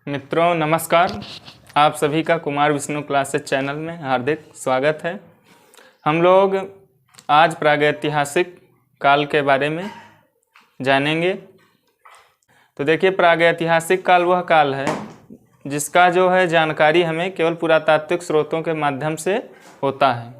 मित्रों नमस्कार। आप सभी का कुमार विष्णु क्लासेस चैनल में हार्दिक स्वागत है। हम लोग आज प्रागैतिहासिक काल के बारे में जानेंगे। तो देखिए, प्रागैतिहासिक काल वह काल है जिसका जो है जानकारी हमें केवल पुरातात्विक स्रोतों के माध्यम से होता है,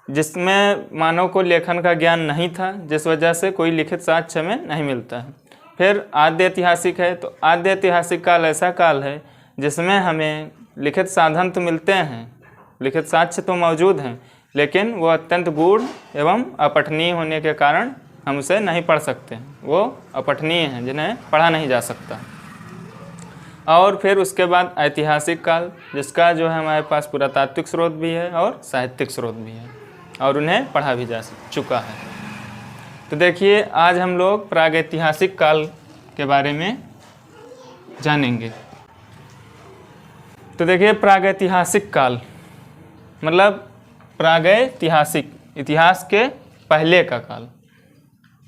जिसमें मानव को लेखन का ज्ञान नहीं था, जिस वजह से कोई लिखित साक्ष्य हमें नहीं मिलता है। फिर आद्य ऐतिहासिक है। तो आद्य ऐतिहासिक काल ऐसा काल है जिसमें हमें लिखित साधन तो मिलते हैं, लिखित साक्ष्य तो मौजूद हैं, लेकिन वो अत्यंत गूढ़ एवं अपठनीय होने के कारण हम उसे नहीं पढ़ सकते। वो अपठनीय हैं, जिन्हें पढ़ा नहीं जा सकता। और फिर उसके बाद ऐतिहासिक काल, जिसका जो है हमारे पास पुरातात्विक स्रोत भी है और साहित्यिक स्रोत भी है, और उन्हें पढ़ा भी जा चुका है। तो देखिए, आज हम लोग प्रागैतिहासिक काल के बारे में जानेंगे। तो देखिए, प्रागैतिहासिक काल मतलब प्रागैतिहासिक, इतिहास के पहले का काल,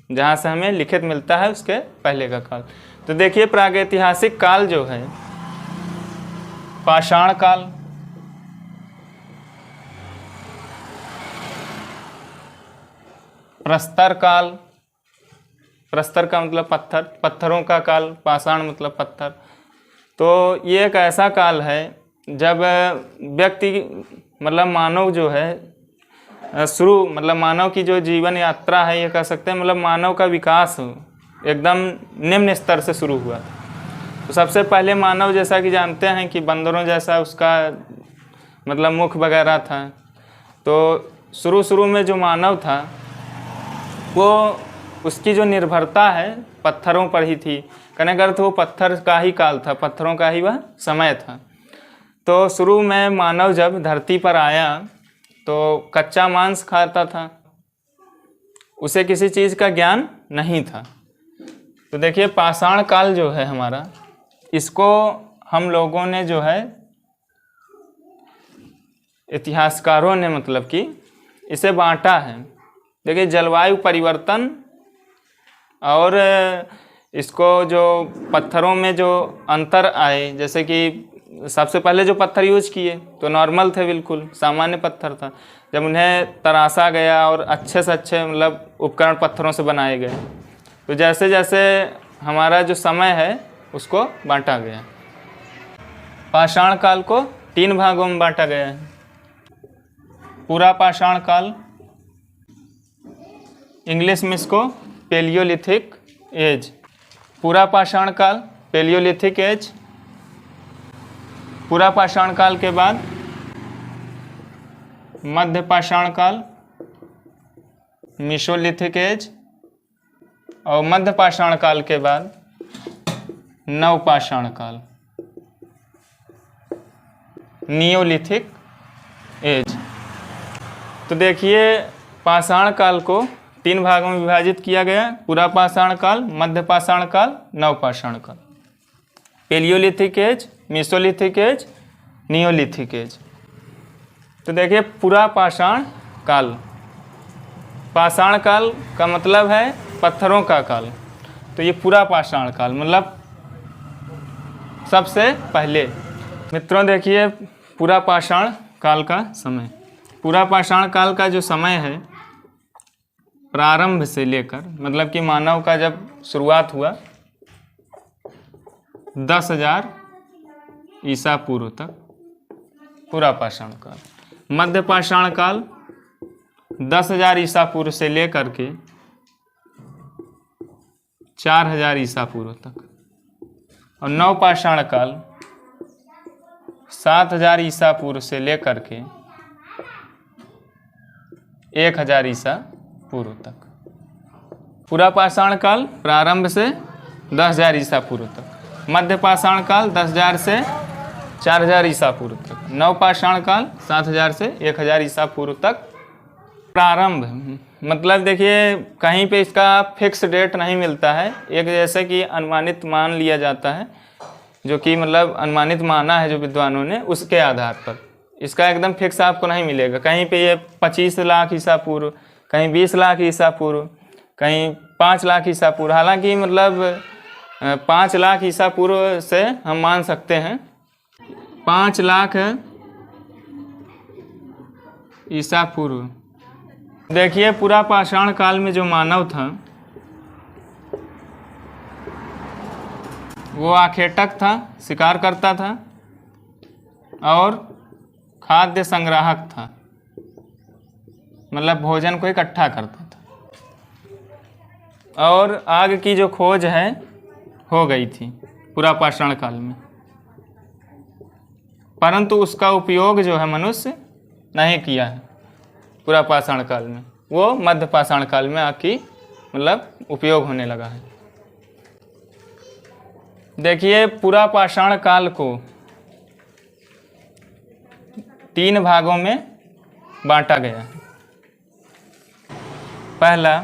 जहाँ से हमें लिखित मिलता है उसके पहले का काल। तो देखिए, प्रागैतिहासिक काल जो है पाषाण काल, प्रस्तर काल, प्रस्तर का मतलब पत्थर, पत्थरों का काल, पाषाण मतलब पत्थर। तो ये एक ऐसा काल है जब व्यक्ति मतलब मानव जो है शुरू, मतलब मानव की जो जीवन यात्रा है, ये कह सकते हैं मतलब मानव का विकास एकदम निम्न स्तर से शुरू हुआ। तो सबसे पहले मानव, जैसा कि जानते हैं कि बंदरों जैसा उसका मतलब मुख वगैरह था। तो शुरू में जो मानव था वो, उसकी जो निर्भरता है पत्थरों पर ही थी। कहने का अर्थ वो पत्थर का ही काल था, पत्थरों का ही वह समय था। तो शुरू में मानव जब धरती पर आया तो कच्चा मांस खाता था, उसे किसी चीज़ का ज्ञान नहीं था। तो देखिए, पाषाण काल जो है हमारा, इसको हम लोगों ने जो है इतिहासकारों ने मतलब कि इसे बांटा है। देखिए, जलवायु परिवर्तन और इसको जो पत्थरों में जो अंतर आए, जैसे कि सबसे पहले जो पत्थर यूज किए तो नॉर्मल थे, बिल्कुल सामान्य पत्थर था। जब उन्हें तराशा गया और अच्छे से अच्छे मतलब उपकरण पत्थरों से बनाए गए, तो जैसे जैसे हमारा जो समय है उसको बांटा गया। पाषाण काल को 3 भागों में बांटा गया है। पूरा पाषाण काल, इंग्लिश में इसको पेलियोलिथिक एज, पूरा पाषाण काल, पेलियोलिथिक एज। पूरा पाषाण काल के बाद मध्य पाषाण काल, मीसोलिथिक एज, और मध्य पाषाण काल के बाद नव पाषाण काल, नियोलिथिक एज। तो देखिए, पाषाण काल को 3 भागों में विभाजित किया गया। पूरा पाषाण काल, मध्य पाषाण काल, नव पाषाण काल, palaeolithic age, mesolithic age, neolithic age. तो देखिए, पूरा पाषाण काल, पाषाण काल का मतलब है पत्थरों का काल। तो ये पूरा पाषाण काल मतलब सबसे पहले। मित्रों देखिए, पूरा पाषाण काल का समय, पूरा पाषाण काल का जो समय है प्रारंभ से लेकर, मतलब कि मानव का जब शुरुआत हुआ 10,000 ईसा पूर्व तक, पूरा पाषाण काल। मध्य पाषाण काल 10,000 ईसा पूर्व से लेकर के 4,000 ईसा पूर्व तक। और नव पाषाण काल 7,000 ईसा पूर्व से लेकर के 1,000 ईसा पूर्व तक। पूरा पाषाण काल प्रारंभ से 10,000 ईसा पूर्व तक। मध्य पाषाण काल 10,000 से 4,000 ईसा पूर्व तक। नव पाषाण काल 7,000 से 1,000 ईसा पूर्व तक प्रारंभ। मतलब देखिए, कहीं पे इसका फिक्स डेट नहीं मिलता है, एक जैसे कि अनुमानित मान लिया जाता है, जो कि मतलब अनुमानित माना है जो विद्वानों ने, उसके आधार पर इसका एकदम फिक्स आपको नहीं मिलेगा। कहीं पे ये 25 लाख ईसा पूर्व, कहीं 20 लाख ईसा पूर्व, कहीं 5 लाख ईसा पूर्व। हालांकि मतलब 5 लाख ईसा पूर्व से हम मान सकते हैं 5 लाख ईसा पूर्व। देखिए पूरा पाषाण काल में जो मानव था वो आखेटक था, शिकार करता था और खाद्य संग्राहक था, मतलब भोजन को इकट्ठा करता था। और आग की जो खोज है हो गई थी पूरा पाषाण काल में, परंतु उसका उपयोग जो है मनुष्य नहीं किया है पूरा पाषाण काल में। वो मध्य पाषाण काल में आग की मतलब उपयोग होने लगा है। देखिए पूरा पाषाण काल को 3 भागों में बांटा गया है। पहला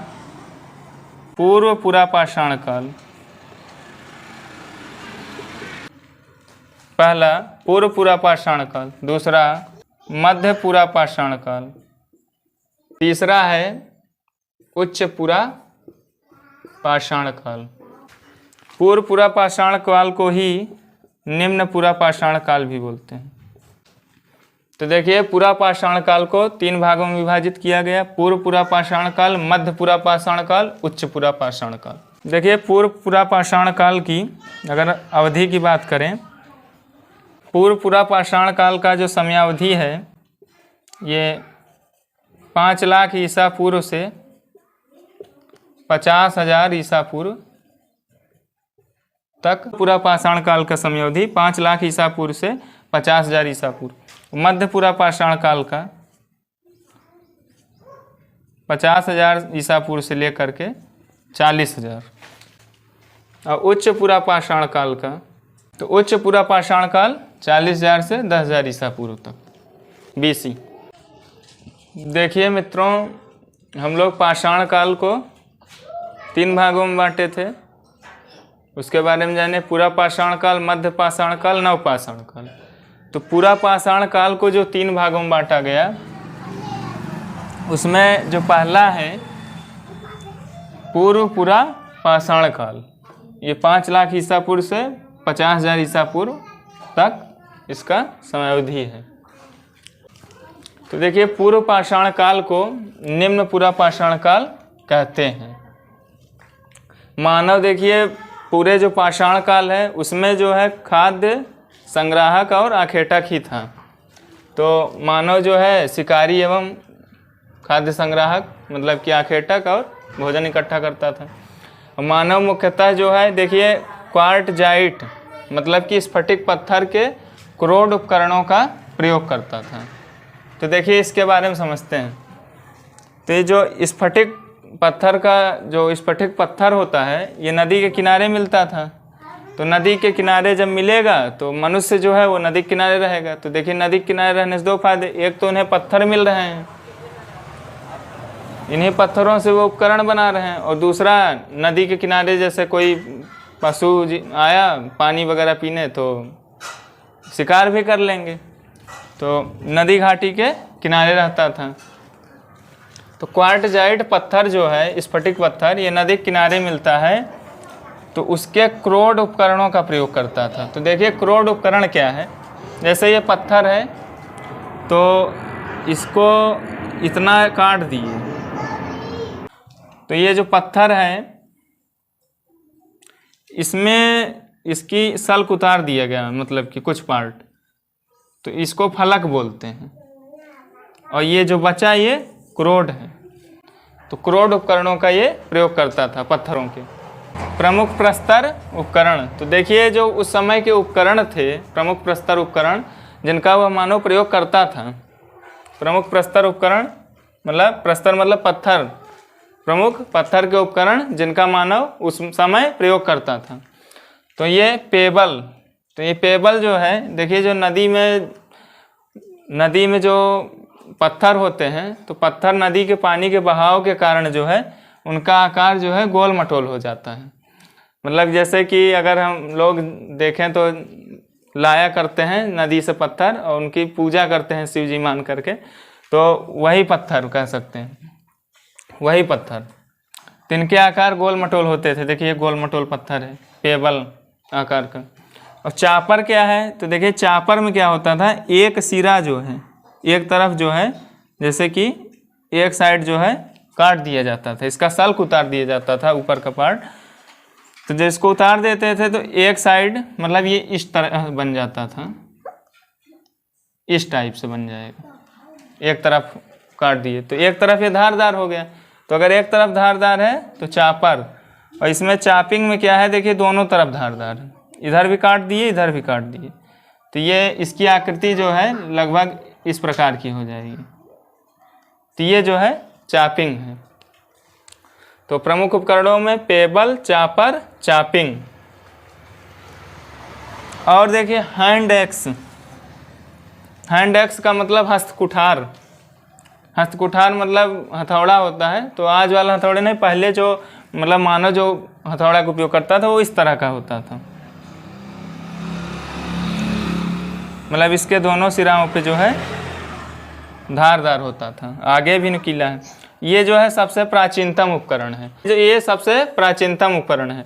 पूर्व पूरा पाषाण काल, पहला पूर्व पूरा पाषाण काल, दूसरा मध्य पूरा पाषाण काल, तीसरा है उच्च पूरा पाषाण काल। पूर्व पूरा पाषाण काल को ही निम्न पूरा पाषाण काल भी बोलते हैं। तो देखिए पूरा पाषाण काल को 3 भागों में विभाजित किया गया, पूर्व पूरा पाषाण काल, मध्य पूरा पाषाण काल, उच्च पूरा पाषाण काल। देखिए पूर्व पूरा पाषाण काल की अगर अवधि की बात करें, पूर्व पूरा पाषाण काल का जो समयावधि है ये 5 लाख ईसा पूर्व से 50,000 ईसा पूर्व तक पूरा पाषाण काल का समयावधि 5 लाख ईसा पूर्व से 50,000 ईसा पूर्व। मध्य पूरा पाषाण काल का 50,000 ईसा पूर्व से लेकर के 40,000। और उच्च पूरा पाषाण काल का, तो उच्च पूरा पाषाण काल 40,000 से 10,000 ईसा पूर्व तक BC। देखिए मित्रों, हम लोग पाषाण काल को 3 भागों में बांटे थे, उसके बारे में जाने। पूरा पाषाण काल, मध्य पाषाण काल, नव पाषाण काल। तो पूरा पाषाण काल को जो 3 भागों में बांटा गया, उसमें जो पहला है पूर्व पूरा पाषाण काल, ये 5 लाख ईसा पूर्व से 50,000 ईसा पूर्व तक इसका समयावधि है। तो देखिए पूर्व पाषाण काल को निम्न पूरा पाषाण काल कहते हैं। मानव देखिए पूरे जो पाषाण काल है उसमें जो है खाद्य संग्राहक और आखेटक ही था। तो मानव जो है शिकारी एवं खाद्य संग्राहक, मतलब कि आखेटक और भोजन इकट्ठा करता था। मानव मुख्यतः जो है देखिए क्वार्टजाइट, मतलब कि स्फटिक पत्थर के क्रोड उपकरणों का प्रयोग करता था। तो देखिए इसके बारे में समझते हैं। तो ये जो स्फटिक पत्थर का, जो स्फटिक पत्थर होता है, ये नदी के किनारे मिलता था। तो नदी के किनारे जब मिलेगा तो मनुष्य जो है वो नदी के किनारे रहेगा। तो देखिए नदी के किनारे रहने से 2 फायदे, एक तो उन्हें पत्थर मिल रहे हैं, इन्हीं पत्थरों से वो उपकरण बना रहे हैं, और दूसरा नदी के किनारे जैसे कोई पशु आया पानी वगैरह पीने तो शिकार भी कर लेंगे। तो नदी घाटी के किनारे रहता था। तो क्वार्टजाइट पत्थर जो है, स्फटिक पत्थर, ये नदी के किनारे मिलता है, तो उसके क्रोड उपकरणों का प्रयोग करता था। तो देखिए क्रोड उपकरण क्या है, जैसे ये पत्थर है तो इसको इतना काट दिए, तो ये जो पत्थर है इसमें इसकी सल्क उतार दिया गया, मतलब कि कुछ पार्ट, तो इसको फलक बोलते हैं। और ये जो बचा ये क्रोड है। तो क्रोड उपकरणों का ये प्रयोग करता था, पत्थरों के। प्रमुख प्रस्तर उपकरण, तो देखिए जो उस समय के उपकरण थे, प्रमुख प्रस्तर उपकरण जिनका वह मानव प्रयोग करता था। प्रमुख प्रस्तर उपकरण मतलब प्रस्तर मतलब पत्थर, प्रमुख पत्थर के उपकरण जिनका मानव उस समय प्रयोग करता था। तो ये पेबल, तो ये पेबल जो है देखिए जो नदी में जो पत्थर होते हैं, तो पत्थर नदी के पानी के बहाव के कारण जो है उनका आकार जो है गोल मटोल हो जाता है। मतलब जैसे कि अगर हम लोग देखें तो लाया करते हैं नदी से पत्थर और उनकी पूजा करते हैं शिव जी मान करके, तो वही पत्थर कह सकते हैं, वही पत्थर। तो इनके आकार गोल मटोल होते थे। देखिए गोल मटोल पत्थर है, पेबल आकार का। और चापर क्या है, तो देखिए चापर में क्या होता था, एक सिरा जो है एक तरफ जो है, जैसे कि एक साइड जो है काट दिया जाता था, इसका सल्क उतार दिया जाता था ऊपर का पार्ट। तो जिसको उतार देते थे तो एक साइड मतलब ये इस तरह बन जाता था, इस टाइप से बन जाएगा। एक तरफ काट दिए तो एक तरफ ये धारदार हो गया। तो अगर एक तरफ धारदार है तो चापर, और इसमें चापिंग में क्या है, देखिए दोनों तरफ धारदार है, इधर भी काट दिए इधर भी काट दिए। तो ये इसकी आकृति जो है लगभग इस प्रकार की हो जाएगी। तो ये जो है चापिंग है। तो प्रमुख उपकरणों में पेबल, चापर, चापिंग। और देखिए हैंड एक्स। हैंड एक्स का मतलब हस्तकुठार। हस्तकुठार मतलब हथौड़ा होता है। तो आज वाला हथौड़े नहीं, पहले जो मतलब मानव जो हथौड़ा का उपयोग करता था वो इस तरह का होता था, मतलब इसके दोनों सिराओं पे जो है धारदार होता था, आगे भी नुकीला है। ये जो है सबसे प्राचीनतम उपकरण है, जो ये सबसे प्राचीनतम उपकरण है।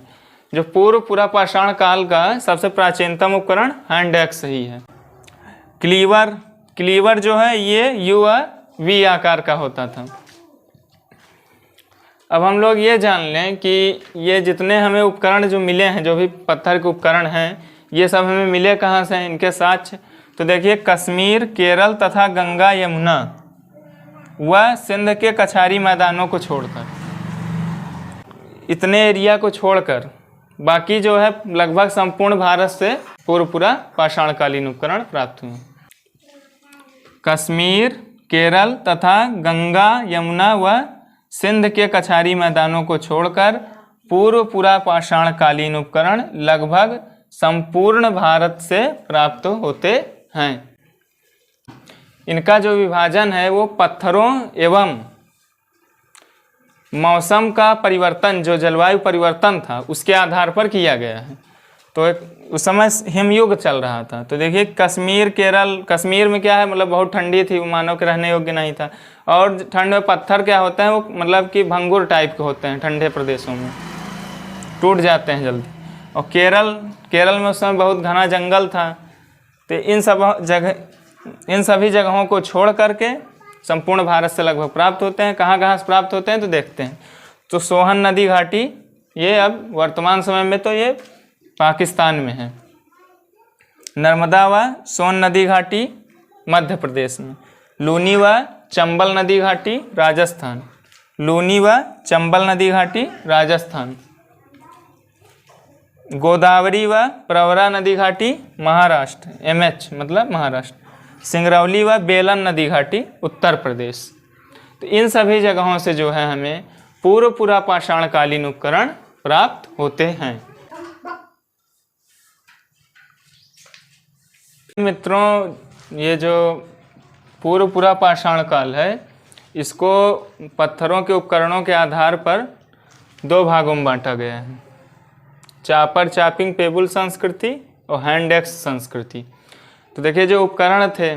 जो पूरा पाषाण काल का सबसे प्राचीनतम उपकरण हैंड एक्स ही है। क्लीवर। क्लीवर जो है ये यू वी आकार का होता था। अब हम लोग ये जान लें कि ये जितने हमें उपकरण जो मिले हैं, जो भी पत्थर के उपकरण हैं, ये सब हमें मिले कहाँ से हैं, इनके साक्ष्य। तो देखिए कश्मीर, केरल तथा गंगा यमुना व सिंध के कछारी मैदानों को छोड़कर, इतने एरिया को छोड़कर बाकी जो है लगभग संपूर्ण भारत से पूरा पाषाणकालीन उपकरण प्राप्त हुए। कश्मीर, केरल तथा गंगा यमुना व सिंध के कछारी मैदानों को छोड़कर पूरा पाषाणकालीन उपकरण लगभग संपूर्ण भारत से प्राप्त होते हैं। इनका जो विभाजन है वो पत्थरों एवं मौसम का परिवर्तन, जो जलवायु परिवर्तन था उसके आधार पर किया गया है। तो उस समय हिमयुग चल रहा था। तो देखिए कश्मीर, केरल, कश्मीर में क्या है मतलब बहुत ठंडी थी, मानव के रहने योग्य नहीं था। और ठंड में पत्थर क्या होते हैं वो मतलब कि भंगुर टाइप के होते हैं, ठंडे प्रदेशों में टूट जाते हैं जल्दी। और केरल में उस समय बहुत घना जंगल था। तो इन सभी जगहों को छोड़ करके संपूर्ण भारत से लगभग प्राप्त होते हैं। कहाँ से प्राप्त होते हैं तो देखते हैं। तो सोहन नदी घाटी, ये अब वर्तमान समय में तो ये पाकिस्तान में है। नर्मदा व सोन नदी घाटी मध्य प्रदेश में। लूनी व चंबल नदी घाटी राजस्थान। लूनी व चंबल नदी घाटी राजस्थान। गोदावरी व प्रवरा नदी घाटी महाराष्ट्र, MH मतलब महाराष्ट्र। सिंगरौली व बेलन नदी घाटी उत्तर प्रदेश। तो इन सभी जगहों से जो है हमें पूरा पाषाणकालीन उपकरण प्राप्त होते हैं। मित्रों, ये जो पूरा पाषाण काल है इसको पत्थरों के उपकरणों के आधार पर 2 भागों में बांटा गया है। चापर चापिंग पेबुल संस्कृति और हैंड एक्स संस्कृति। तो देखिए जो उपकरण थे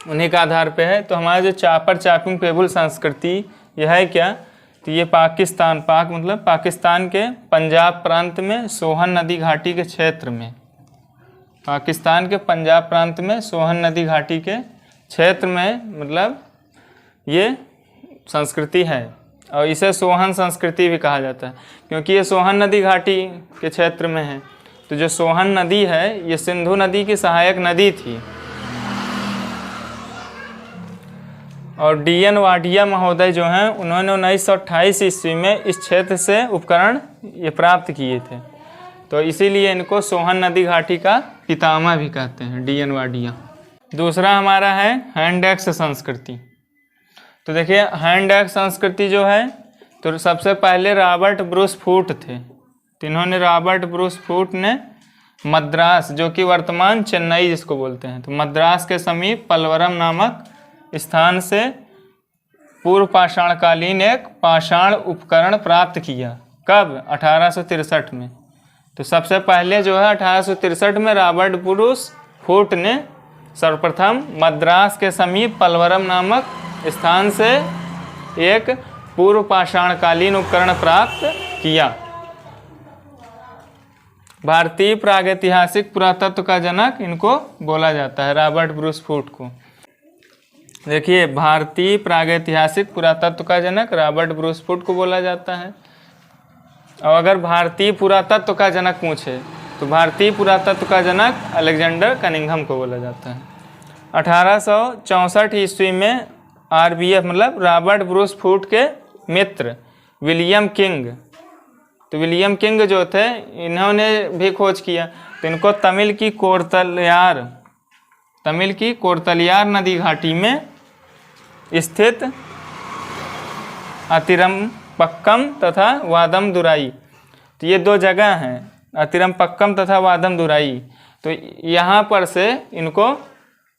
उन्हीं का आधार पे है। तो हमारा जो चापर चापिंग पेबुल संस्कृति यह है क्या, तो ये पाक मतलब पाकिस्तान के पंजाब प्रांत में सोहन नदी घाटी के क्षेत्र में, पाकिस्तान के पंजाब प्रांत में सोहन नदी घाटी के क्षेत्र में मतलब ये संस्कृति है। और इसे सोहन संस्कृति भी कहा जाता है क्योंकि ये सोहन नदी घाटी के क्षेत्र में है। तो जो सोहन नदी है ये सिंधु नदी की सहायक नदी थी। और DN वाडिया महोदय जो हैं उन्होंने 1928 ईस्वी में इस क्षेत्र से उपकरण ये प्राप्त किए थे। तो इसीलिए इनको सोहन नदी घाटी का पितामह भी कहते हैं, DN वाडिया। दूसरा हमारा है हैंड एक्स संस्कृति। तो देखिए हैंड एक्स संस्कृति जो है तो सबसे पहले रॉबर्ट ब्रूस फूट थे। तो इन्होंने रॉबर्ट ब्रूस फूट ने मद्रास, जो कि वर्तमान चेन्नई जिसको बोलते हैं, तो मद्रास के समीप पलवरम नामक स्थान से पूर्व पाषाणकालीन एक पाषाण उपकरण प्राप्त किया। कब? 1863 में। तो सबसे पहले जो है 1863 में रॉबर्ट ब्रूस फूट ने सर्वप्रथम मद्रास के समीप पलवरम नामक स्थान से एक पूर्व पाषाणकालीन उपकरण प्राप्त किया। भारतीय प्रागैतिहासिक पुरातत्व का जनक इनको बोला जाता है, रॉबर्ट ब्रूस फूट को। देखिए, भारतीय प्रागैतिहासिक पुरातत्व का जनक रॉबर्ट ब्रूस फूट को बोला जाता है। और अगर भारतीय पुरातत्व का जनक पूछे तो भारतीय पुरातत्व का जनक अलेक्जेंडर कनिंघम को बोला जाता है। 1864 ईस्वी में RBF मतलब रॉबर्ट ब्रूस फूट के मित्र विलियम किंग, तो विलियम किंग जो थे इन्होंने भी खोज किया। तो इनको तमिल की कोरतलियार नदी घाटी में स्थित अतिरम्पक्कम तथा वादमदुराई, तो ये दो जगह हैं, अतिरम्पक्कम तथा वादमदुराई। तो यहाँ पर से इनको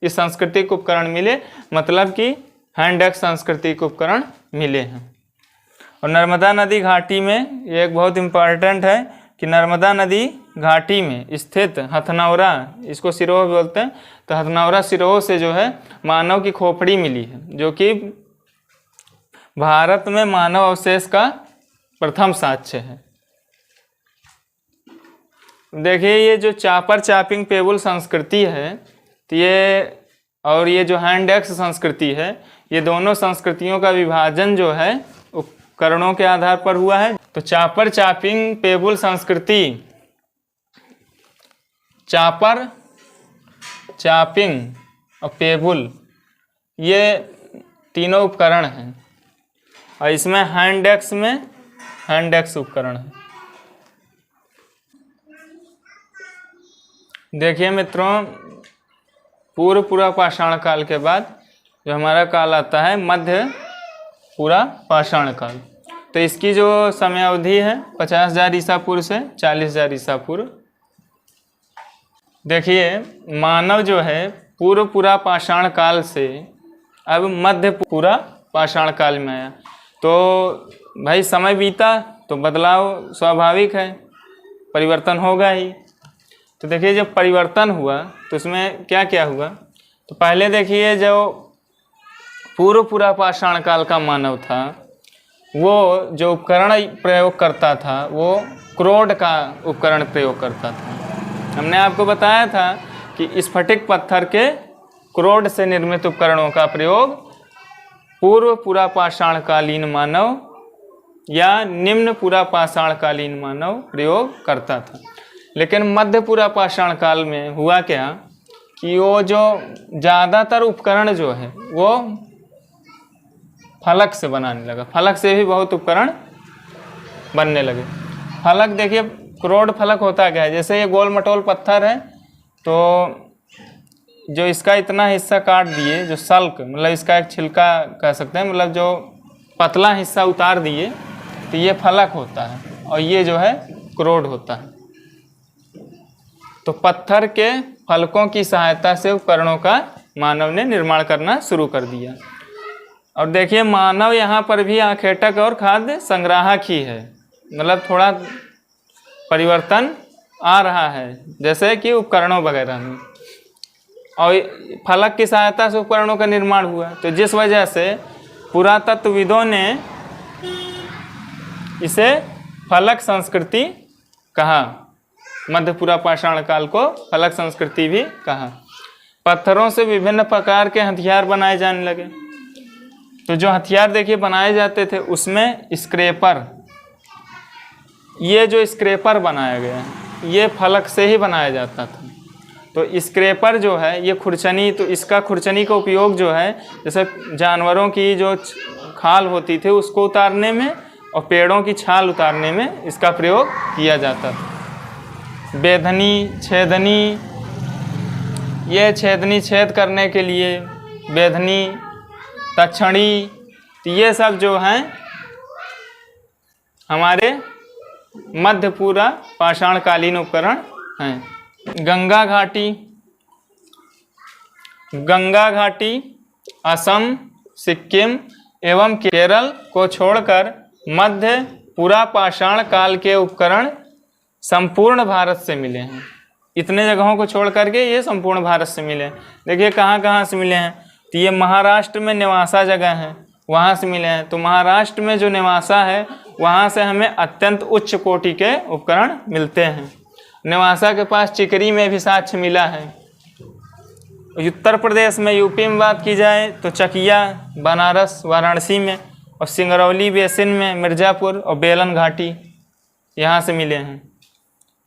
इस सांस्कृतिक उपकरण मिले, मतलब कि हैंड एक्स सांस्कृतिक उपकरण मिले हैं। और नर्मदा नदी घाटी में ये एक बहुत इम्पॉर्टेंट है कि नर्मदा नदी घाटी में स्थित हथनौरा, इसको सिरोह बोलते हैं, तो हथनौरा सिरोह से जो है मानव की खोपड़ी मिली है, जो कि भारत में मानव अवशेष का प्रथम साक्ष्य है। देखिए, ये जो चापर चापिंग पेबुल संस्कृति है, तो ये और ये जो हैंड एक्स संस्कृति है, ये दोनों संस्कृतियों का विभाजन जो है उपकरणों के आधार पर हुआ है। तो चापर चापिंग पेबुल संस्कृति, चापर चापिंग और पेबुल ये तीनों उपकरण हैं, और इसमें हैंड एक्स उपकरण है। देखिए मित्रों, पूर्व पाषाण काल के बाद जो हमारा काल आता है मध्य पूरा पाषाण काल, तो इसकी जो समय अवधि है 50,000 ईसा पूर्व से 40,000 ईसा पूर्व। देखिए, मानव जो है पूर्व पाषाण काल से अब मध्य पूरा पाषाण काल में आया। तो भाई समय बीता तो बदलाव स्वाभाविक है, परिवर्तन होगा ही। तो देखिए, जब परिवर्तन हुआ तो उसमें क्या क्या हुआ, तो पहले देखिए जो पूर्व पाषाण काल का मानव था, वो जो उपकरण प्रयोग करता था वो क्रोड का उपकरण प्रयोग करता था। हमने आपको बताया था कि स्फटिक पत्थर के क्रोड से निर्मित उपकरणों का प्रयोग पूर्व पाषाण कालीन मानव या निम्न पाषाण कालीन मानव प्रयोग करता था। लेकिन मध्य पाषाण काल में हुआ क्या कि वो जो ज़्यादातर उपकरण जो है वो फलक से बनाने लगा, फलक से भी बहुत उपकरण बनने लगे। फलक देखिए, क्रोड फलक होता क्या है, जैसे ये गोल मटोल पत्थर है, तो जो इसका इतना हिस्सा काट दिए, जो सल्क मतलब इसका एक छिलका कह सकते हैं, मतलब जो पतला हिस्सा उतार दिए, तो ये फलक होता है, और ये जो है क्रोड होता है। तो पत्थर के फलकों की सहायता से उपकरणों का मानव ने निर्माण करना शुरू कर दिया। और देखिए, मानव यहाँ पर भी आखेटक और खाद्य संग्राहक ही है, मतलब थोड़ा परिवर्तन आ रहा है, जैसे कि उपकरणों वगैरह में, और फलक की सहायता से उपकरणों का निर्माण हुआ। तो जिस वजह से पुरातत्वविदों ने इसे फलक संस्कृति कहा, मध्य पाषाण काल को फलक संस्कृति भी कहा। पत्थरों से विभिन्न प्रकार के हथियार बनाए जाने लगे। तो जो हथियार देखिए बनाए जाते थे उसमें स्क्रैपर, ये जो स्क्रैपर बनाया गया है ये फलक से ही बनाया जाता था। तो स्क्रैपर जो है ये खुरचनी, तो इसका खुरचनी का उपयोग जो है जैसे जानवरों की जो खाल होती थी उसको उतारने में और पेड़ों की छाल उतारने में इसका प्रयोग किया जाता था। बेधनी, छेदनी, ये छेदनी छेद करने के लिए, बेधनी, तक्षणी, तो ये सब जो हैं हमारे मध्य पाषाण कालीन उपकरण हैं। गंगा घाटी असम, सिक्किम एवं केरल को छोड़कर मध्य पाषाण काल के उपकरण संपूर्ण भारत से मिले हैं। इतने जगहों को छोड़ करके ये संपूर्ण भारत से मिले हैं। देखिए कहाँ कहाँ से मिले हैं, तो ये महाराष्ट्र में नेवासा जगह है, वहाँ से मिले हैं। तो महाराष्ट्र में जो नेवासा है वहाँ से हमें अत्यंत उच्च कोटि के उपकरण मिलते हैं। नेवासा के पास चिकरी में भी साक्ष्य मिला है। उत्तर प्रदेश में, यूपी में बात की जाए तो चकिया, बनारस, वाराणसी में, और सिंगरौली बेसिन में मिर्ज़ापुर और बेलन घाटी यहाँ से मिले हैं।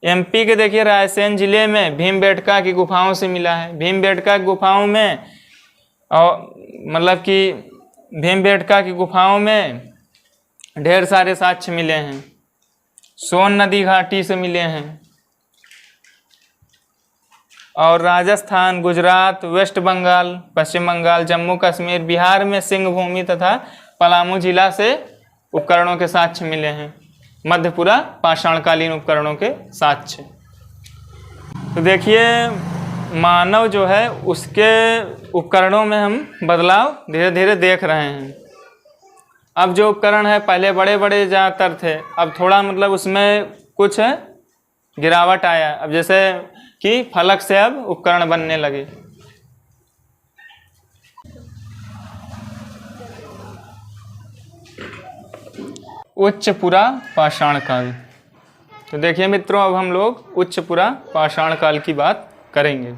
एमपी के देखिए रायसेन जिले में भीमबेटका की गुफाओं से मिला है। भीमबेटका की गुफाओं में और मतलब कि भीमबेटका की गुफाओं में ढेर सारे साक्ष्य मिले हैं। सोन नदी घाटी से मिले हैं। और राजस्थान, गुजरात, वेस्ट बंगाल, पश्चिम बंगाल, जम्मू कश्मीर, बिहार में सिंहभूमि तथा पलामू जिला से उपकरणों के साक्ष्य मिले हैं। मध्यपुरा पाषाणकालीन उपकरणों के साक्ष्य। तो देखिए मानव जो है उसके उपकरणों में हम बदलाव धीरे धीरे देख रहे हैं। अब जो उपकरण है पहले बड़े बड़े ज़्यादातर थे, अब थोड़ा मतलब उसमें कुछ गिरावट आया। अब जैसे कि फलक से अब उपकरण बनने लगे। उच्चपुरा पाषाण काल। तो देखिए मित्रों, अब हम लोग उच्चपुरा पाषाण काल की बात करेंगे।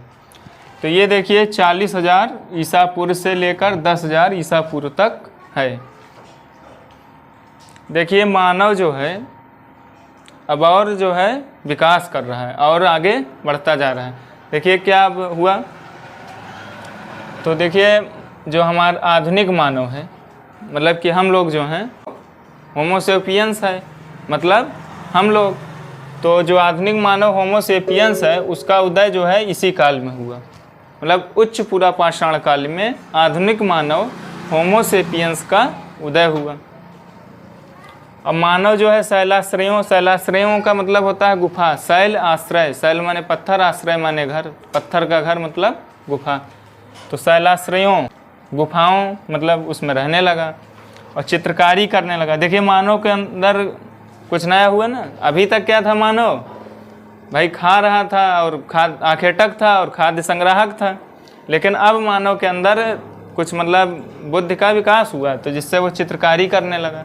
तो ये देखिए 40,000 ईसा पूर्व से लेकर 10,000 ईसा पूर्व तक है। देखिए मानव जो है अब और जो है विकास कर रहा है और आगे बढ़ता जा रहा है। देखिए क्या अब हुआ, तो देखिए जो हमारा आधुनिक मानव है, मतलब कि हम लोग जो हैं होमोसेपियंस है, मतलब हम लोग, तो जो आधुनिक मानव होमोसेपियंस है उसका उदय जो है इसी काल में हुआ। मतलब उच्चपुरा पाषाण काल में आधुनिक मानव होमोसेपियंस का उदय हुआ। अब मानव जो है शैलाश्रयों, शैलाश्रयों का मतलब होता है गुफा। शैल आश्रय, शैल माने पत्थर, आश्रय माने घर, पत्थर का घर मतलब गुफा। तो शैलाश्रयों, गुफाओं मतलब उसमें रहने लगा और चित्रकारी करने लगा। देखिए मानव के अंदर कुछ नया हुआ ना। अभी तक क्या था मानव, भाई खा रहा था और आखेटक था और खाद्य संग्राहक था। लेकिन अब मानव के अंदर कुछ मतलब बुद्धि का विकास हुआ, तो जिससे वो चित्रकारी करने लगा।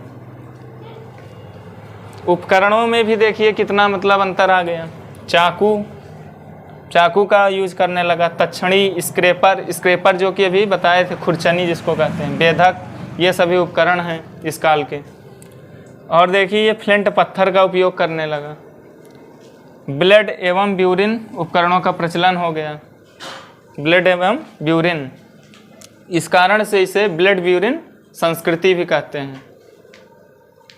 उपकरणों में भी देखिए कितना मतलब अंतर आ गया। चाकू का यूज करने लगा। तक्षणी, स्क्रेपर जो कि अभी बताए थे, खुरचनी जिसको कहते हैं, बेधक, ये सभी उपकरण हैं इस काल के। और देखिए ये फ्लिंट पत्थर का उपयोग करने लगा। ब्लेड एवं ब्यूरिन उपकरणों का प्रचलन हो गया। ब्लेड एवं ब्यूरिन, इस कारण से इसे ब्लेड ब्यूरिन संस्कृति भी कहते हैं।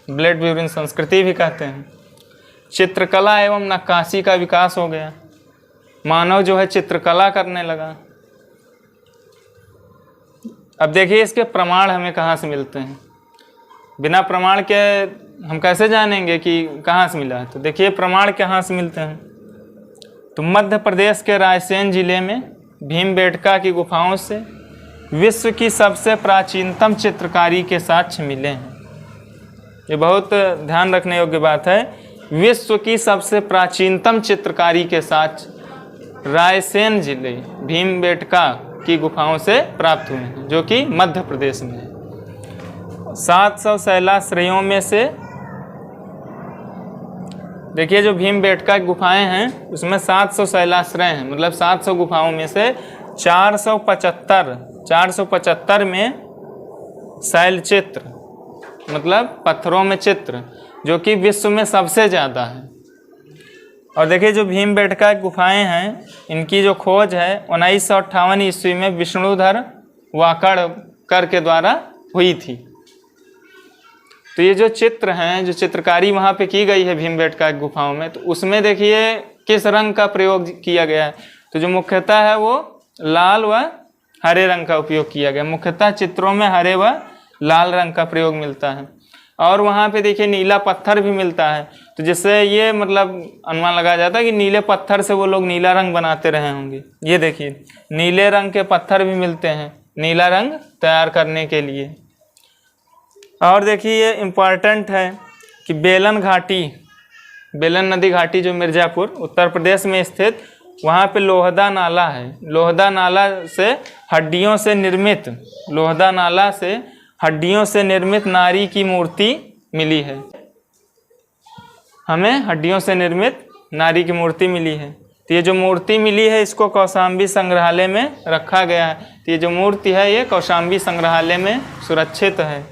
ब्लेड ब्यूरिन संस्कृति भी कहते हैं। चित्रकला एवं नक्काशी का विकास हो गया। मानव जो है चित्रकला करने लगा। अब देखिए इसके प्रमाण हमें कहाँ से मिलते हैं। बिना प्रमाण के हम कैसे जानेंगे कि कहाँ से मिला है। तो देखिए प्रमाण कहाँ से मिलते हैं। तो मध्य प्रदेश के रायसेन जिले में भीमबेटका की गुफाओं से विश्व की सबसे प्राचीनतम चित्रकारी के साक्ष्य मिले हैं। ये बहुत ध्यान रखने योग्य बात है। विश्व की सबसे प्राचीनतम चित्रकारी के साक्ष्य रायसेन जिले भीमबेटका की गुफाओं से प्राप्त हुए हैं, जो कि मध्य प्रदेश में है। 700 शैलाश्रयों में से देखिए जो भीमबेटका की गुफाएं हैं उसमें 700 शैलाश्रय हैं। मतलब 700 गुफाओं में से 475 में शैल चित्र, मतलब पत्थरों में चित्र, जो कि विश्व में सबसे ज़्यादा है। और देखिए जो भीमबेटका की गुफाएं हैं, इनकी जो खोज है 1958 ईस्वी में विष्णुधर वाकड़कर के द्वारा हुई थी। तो ये जो चित्र हैं, जो चित्रकारी वहाँ पे की गई है भीमबेटका की गुफाओं में, तो उसमें देखिए किस रंग का प्रयोग किया गया है। तो जो मुख्यतः है वो लाल व हरे रंग का उपयोग किया गया। मुख्यतः चित्रों में हरे व लाल रंग का प्रयोग मिलता है। और वहाँ पे देखिए नीला पत्थर भी मिलता है, तो जिससे ये मतलब अनुमान लगाया जाता है कि नीले पत्थर से वो लोग नीला रंग बनाते रहे होंगे। ये देखिए नीले रंग के पत्थर भी मिलते हैं नीला रंग तैयार करने के लिए। और देखिए ये इम्पॉर्टेंट है कि बेलन घाटी, बेलन नदी घाटी जो मिर्ज़ापुर उत्तर प्रदेश में स्थित, वहाँ पे लोहदा नाला है। लोहदा नाला से हड्डियों से निर्मित, लोहदा नाला से हड्डियों से निर्मित नारी की मूर्ति मिली है। हमें हड्डियों से निर्मित नारी की मूर्ति मिली है। तो ये जो मूर्ति मिली है इसको कौशाम्बी संग्रहालय में रखा गया है। तो ये जो मूर्ति है ये कौशाम्बी संग्रहालय में सुरक्षित है।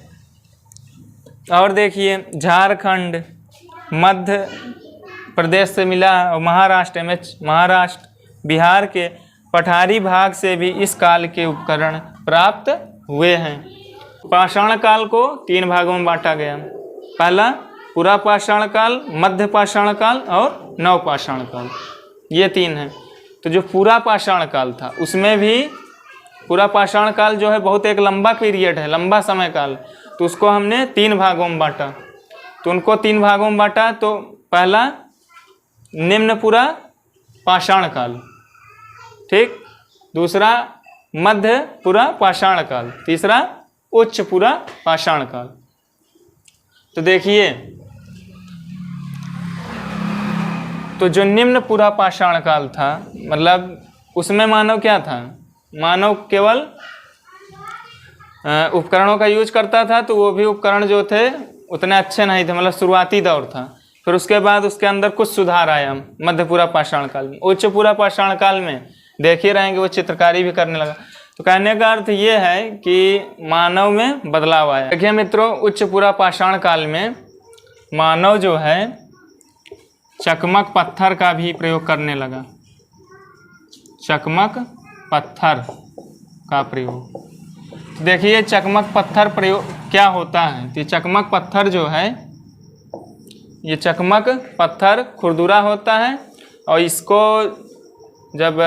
और देखिए झारखंड, मध्य प्रदेश से मिला और महाराष्ट्र महाराष्ट्र, बिहार के पठारी भाग से भी इस काल के उपकरण प्राप्त हुए हैं। पाषाण काल को 3 भागों में बांटा गया। पहला पूरा पाषाण काल, मध्य पाषाण काल और नव पाषाण काल, ये 3 हैं। तो जो पूरा पाषाण काल था उसमें भी, पूरा पाषाण काल जो है बहुत एक लंबा पीरियड है, लंबा समय काल, तो उसको हमने 3 भागों में बांटा। तो उनको 3 भागों में बांटा। तो पहला निम्न पूरा पाषाण काल, ठीक, दूसरा मध्य पूरा पाषाण काल, तीसरा उच्च पूरा पाषाण काल। तो देखिए, तो जो निम्न पूरा पाषाण काल था मतलब उसमें मानव क्या था, मानव केवल उपकरणों का यूज करता था। तो वो भी उपकरण जो थे उतने अच्छे नहीं थे, मतलब शुरुआती दौर था। फिर उसके बाद उसके अंदर कुछ सुधार आया मध्य पूरा पाषाण काल में। उच्च पूरा पाषाण काल में देख ही रहेंगे वो चित्रकारी भी करने लगा। तो कहने का अर्थ ये है कि मानव में बदलाव आया। देखिए मित्रों, उच्च पूरा पाषाण काल में मानव जो है चकमक पत्थर का भी प्रयोग करने लगा। चकमक पत्थर का प्रयोग, तो देखिए चकमक पत्थर प्रयोग क्या होता है। तो चकमक पत्थर जो है, ये चकमक पत्थर खुरदुरा होता है और इसको जब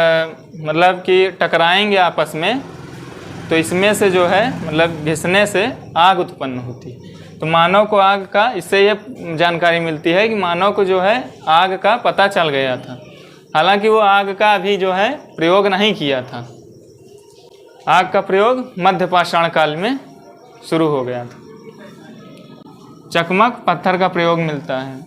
मतलब कि टकराएंगे आपस में तो इसमें से जो है मतलब घिसने से आग उत्पन्न होती है। तो मानव को आग का, इससे ये जानकारी मिलती है कि मानव को जो है आग का पता चल गया था। हालांकि वो आग का अभी जो है प्रयोग नहीं किया था। आग का प्रयोग मध्य पाषाण काल में शुरू हो गया था। चकमक पत्थर का प्रयोग मिलता है।